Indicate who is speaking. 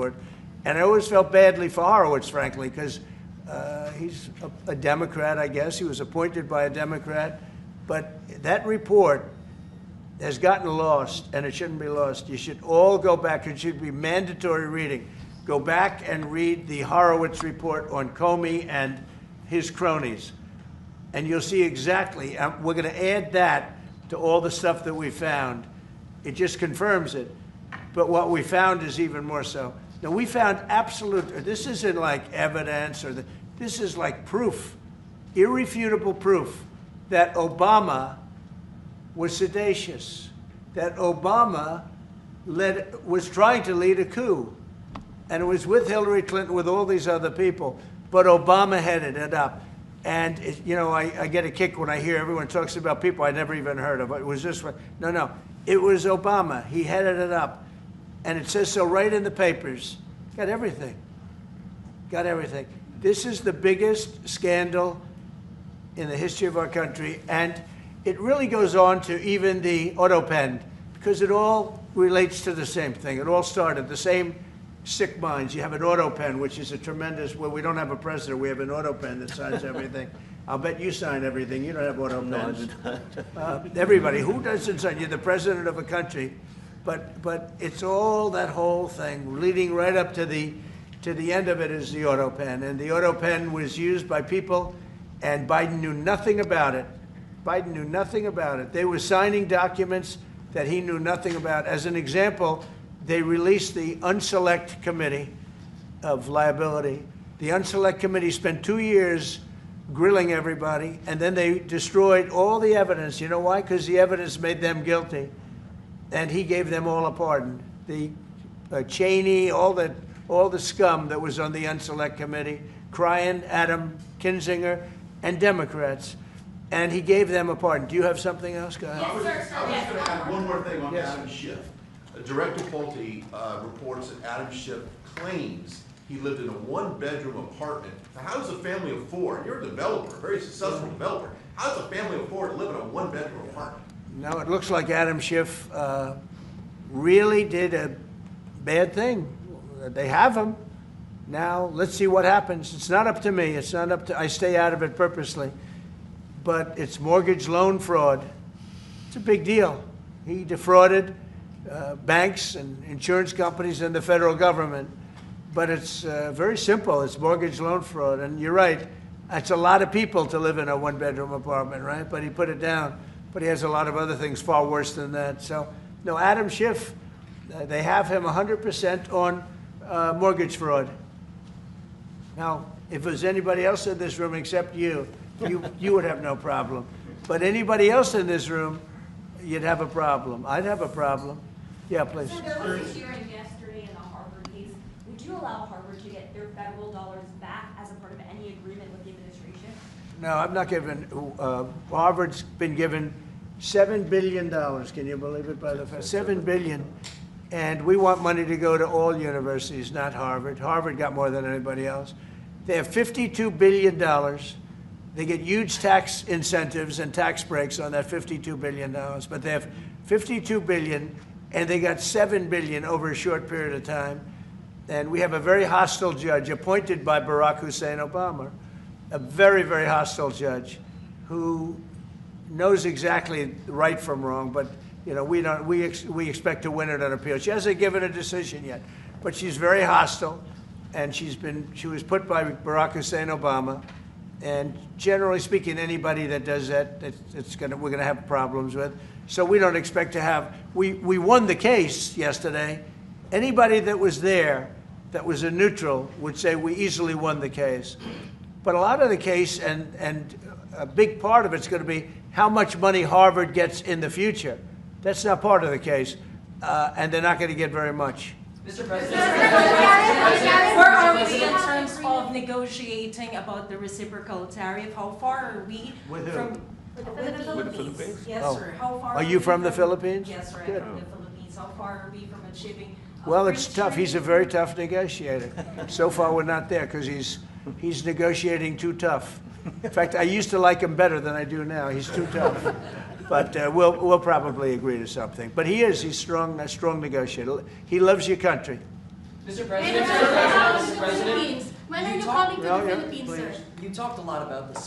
Speaker 1: And I always felt badly for Horowitz, frankly, because he's a Democrat, I guess. He was appointed by a Democrat. But that report has gotten lost, and it shouldn't be lost. You should all go back. It should be mandatory reading. Go back and read the Horowitz report on Comey and his cronies. And you'll see exactly, we're going to add that to all the stuff that we found. It just confirms it. But what we found is even more so. Now, we found absolute, this isn't like evidence, this is like proof, irrefutable proof that Obama was seditious, that Obama was trying to lead a coup. And it was with Hillary Clinton, with all these other people. But Obama headed it up. And, I get a kick when I hear everyone talks about people I never even heard of. It was this one. No. It was Obama. He headed it up. And it says so right in the papers. Got everything. Got everything. This is the biggest scandal in the history of our country. And it really goes on to even the Autopen, because it all relates to the same thing. It all started, the same sick minds. You have an Autopen, which is a tremendous, well, we don't have a president. We have an Autopen that signs everything. I'll bet you sign everything. You don't have Autopens. No, everybody. Who doesn't sign? You're the president of a country. But it's all that whole thing, leading right up to the end of it is the Autopen. And the Autopen was used by people, and Biden knew nothing about it. Biden knew nothing about it. They were signing documents that he knew nothing about. As an example, they released the Unselect Committee of Liability. The Unselect Committee spent 2 years grilling everybody, and then they destroyed all the evidence. You know why? Because the evidence made them guilty. And he gave them all a pardon. The Cheney, all the scum that was on the Unselect Committee, Cryan, Adam Kinzinger, and Democrats. And he gave them a pardon. Do you have something else? Go ahead.
Speaker 2: I was just going to add one more thing on Adam Schiff. Director Pulte reports that Adam Schiff claims he lived in a one-bedroom apartment. Now, how does a family of four, and you're a developer, a very successful developer, how does a family of four live in a one-bedroom apartment?
Speaker 1: No, it looks like Adam Schiff really did a bad thing. They have him. Now, let's see what happens. It's not up to me. It's not up to, I stay out of it purposely. But it's mortgage loan fraud. It's a big deal. He defrauded banks and insurance companies and the federal government. But it's very simple. It's mortgage loan fraud. And you're right. That's a lot of people to live in a one-bedroom apartment, right? But he put it down. But he has a lot of other things far worse than that. So, no, Adam Schiff, they have him 100% on mortgage fraud. Now, if there's anybody else in this room except you would have no problem. But anybody else in this room, you'd have a problem. I'd have a problem. Yeah, please.
Speaker 3: So there was a hearing yesterday in the Harvard case. Would you allow Harvard to get their federal dollars back as a part of any agreement with the administration?
Speaker 1: No, I'm not giving. Harvard's been given $7 billion. Can you believe it? By the $7 billion, and we want money to go to all universities, not Harvard. Harvard got more than anybody else. They have $52 billion. They get huge tax incentives and tax breaks on that $52 billion. But they have $52 billion, and they got $7 billion over a short period of time. And we have a very hostile judge appointed by Barack Hussein Obama, a very, very hostile judge who knows exactly right from wrong, but we expect to win it on appeal. She hasn't given a decision yet, but she's very hostile, and she was put by Barack Hussein Obama, and generally speaking, anybody that does that, we're gonna have problems with. So we don't expect to have. We won the case yesterday. Anybody that was there, that was a neutral, would say we easily won the case. But a lot of the case, and a big part of it's going to be how much money Harvard gets in the future. That's not part of the case, and they're not going to get very much.
Speaker 4: Mr. President, where are we in terms of negotiating about the reciprocal tariff? How far are we from
Speaker 3: With the Philippines?
Speaker 4: Yes,
Speaker 1: Oh.
Speaker 4: sir. How far
Speaker 1: Are you from the Philippines?
Speaker 4: Yes, sir.
Speaker 1: Good.
Speaker 4: I'm from the Philippines. How far are we from achieving?
Speaker 1: Well, it's tough. He's a very tough negotiator. So far, we're not there because he's negotiating too tough. In fact, I used to like him better than I do now. He's too tough. But we'll probably agree to something. But he's strong, a strong negotiator. He loves your country.
Speaker 5: Mr.
Speaker 6: And
Speaker 5: President,
Speaker 6: about the
Speaker 5: Mr. President,
Speaker 6: Philippines. When are
Speaker 5: you
Speaker 6: you
Speaker 5: talk-
Speaker 6: coming to
Speaker 1: Well,
Speaker 6: the
Speaker 1: yeah,
Speaker 6: Philippines, sir?
Speaker 1: please.
Speaker 5: you talked a lot about the